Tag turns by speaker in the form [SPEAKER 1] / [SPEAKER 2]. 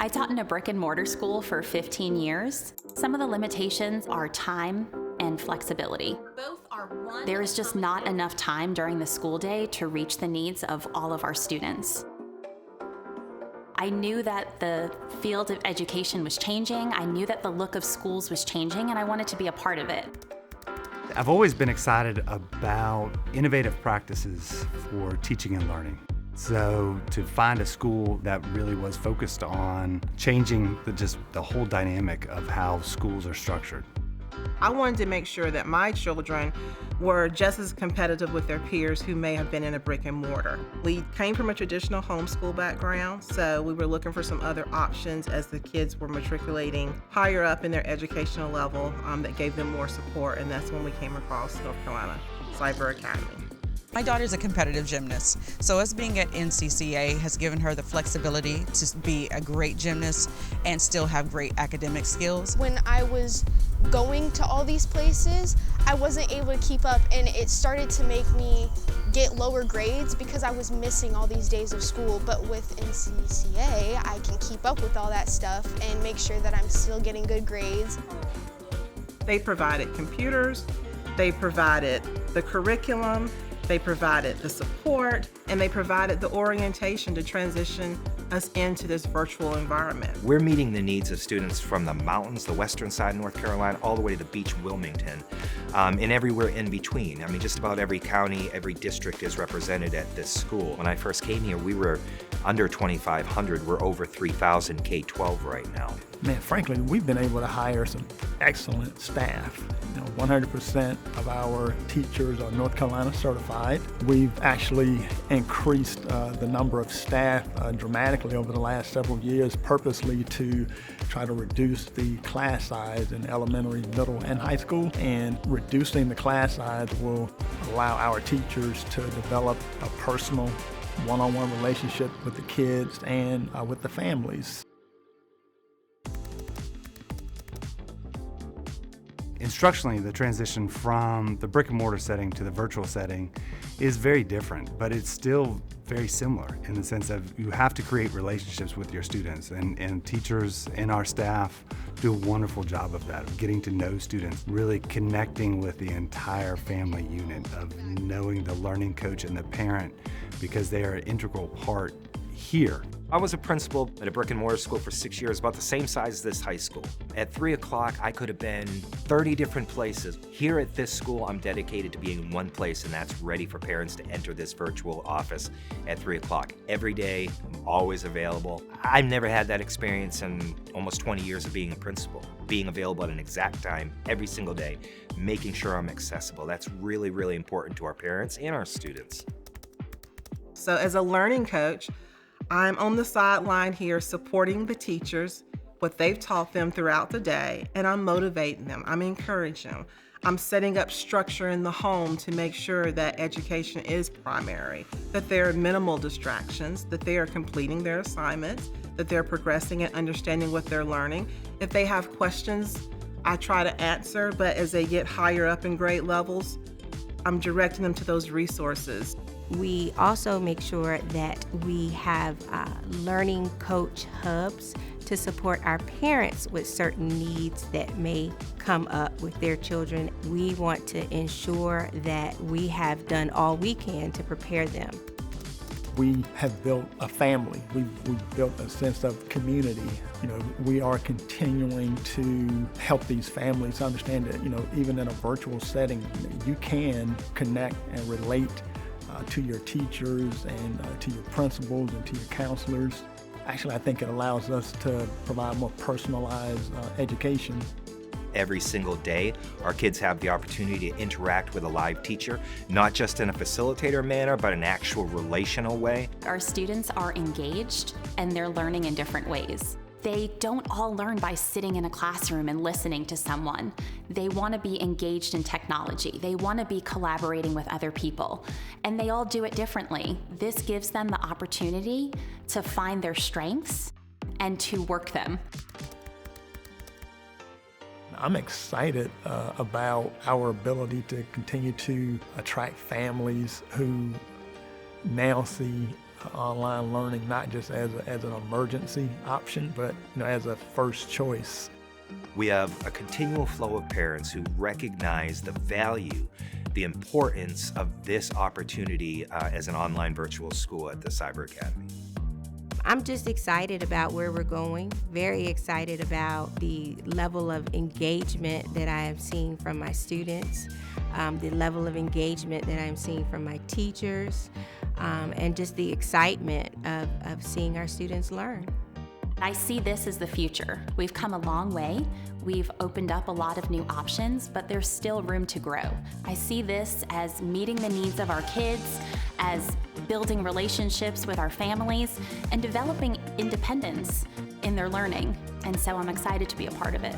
[SPEAKER 1] I taught in a brick and mortar school for 15 years. Some of the limitations are time and flexibility. There is just not enough time during the school day to reach the needs of all of our students. I knew that the field of education was changing. I knew that the look of schools was changing, and I wanted to be a part of it.
[SPEAKER 2] I've always been excited about innovative practices for teaching and learning. So to find a school that really was focused on changing the whole dynamic of how schools are structured.
[SPEAKER 3] I wanted to make sure that my children were just as competitive with their peers who may have been in a brick and mortar. We came from a traditional homeschool background, so we were looking for some other options as the kids were matriculating higher up in their educational level that gave them more support, and that's when we came across North Carolina Cyber Academy.
[SPEAKER 4] My daughter's a competitive gymnast, so us being at NCCA has given her the flexibility to be a great gymnast and still have great academic skills.
[SPEAKER 5] When I was going to all these places, I wasn't able to keep up, and it started to make me get lower grades because I was missing all these days of school. But with NCCA, I can keep up with all that stuff and make sure that I'm still getting good grades.
[SPEAKER 3] They provided computers, they provided the curriculum, they provided the support, and they provided the orientation to transition us into this virtual environment.
[SPEAKER 6] We're meeting the needs of students from the mountains, the western side of North Carolina, all the way to the beach, Wilmington, and everywhere in between. I mean, just about every county, every district is represented at this school. When I first came here, we were under 2,500. We're over 3,000 K-12 right now.
[SPEAKER 7] Man, frankly, we've been able to hire some excellent staff. 100% of our teachers are North Carolina certified. We've actually increased the number of staff dramatically over the last several years, purposely to try to reduce the class size in elementary, middle, and high school. And reducing the class size will allow our teachers to develop a personal one-on-one relationship with the kids and with the families.
[SPEAKER 2] Instructionally, the transition from the brick and mortar setting to the virtual setting is very different, but it's still very similar in the sense that you have to create relationships with your students, and teachers and our staff do a wonderful job of that, of getting to know students, really connecting with the entire family unit, of knowing the learning coach and the parent, because they are an integral part here.
[SPEAKER 6] I was a principal at a brick and mortar school for 6 years, about the same size as this high school. At 3 o'clock, I could have been 30 different places. Here at this school, I'm dedicated to being in one place, and that's ready for parents to enter this virtual office at 3 o'clock. Every day, I'm always available. I've never had that experience in almost 20 years of being a principal. Being available at an exact time every single day, making sure I'm accessible. That's really, really important to our parents and our students.
[SPEAKER 3] So as a learning coach, I'm on the sideline here supporting the teachers, what they've taught them throughout the day, and I'm motivating them, I'm encouraging them. I'm setting up structure in the home to make sure that education is primary, that there are minimal distractions, that they are completing their assignments, that they're progressing and understanding what they're learning. If they have questions, I try to answer, but as they get higher up in grade levels, I'm directing them to those resources.
[SPEAKER 8] We also make sure that we have learning coach hubs to support our parents with certain needs that may come up with their children. We want to ensure that we have done all we can to prepare them.
[SPEAKER 7] We have built a family. We've built a sense of community. We are continuing to help these families understand that, even in a virtual setting, you can connect and relate to your teachers and to your principals and to your counselors. Actually, I think it allows us to provide more personalized education.
[SPEAKER 6] Every single day, our kids have the opportunity to interact with a live teacher, not just in a facilitator manner, but an actual relational way.
[SPEAKER 1] Our students are engaged, and they're learning in different ways. They don't all learn by sitting in a classroom and listening to someone. They want to be engaged in technology. They want to be collaborating with other people, and they all do it differently. This gives them the opportunity to find their strengths and to work them.
[SPEAKER 7] I'm excited about our ability to continue to attract families who now see online learning not just as an emergency option, but as a first choice.
[SPEAKER 6] We have a continual flow of parents who recognize the value, the importance of this opportunity as an online virtual school at the Cyber Academy.
[SPEAKER 8] I'm just excited about where we're going, very excited about the level of engagement that I am seeing from my students, the level of engagement that I'm seeing from my teachers, and just the excitement of seeing our students learn.
[SPEAKER 1] I see this as the future. We've come a long way. We've opened up a lot of new options, but there's still room to grow. I see this as meeting the needs of our kids, as building relationships with our families, and developing independence in their learning. And so I'm excited to be a part of it.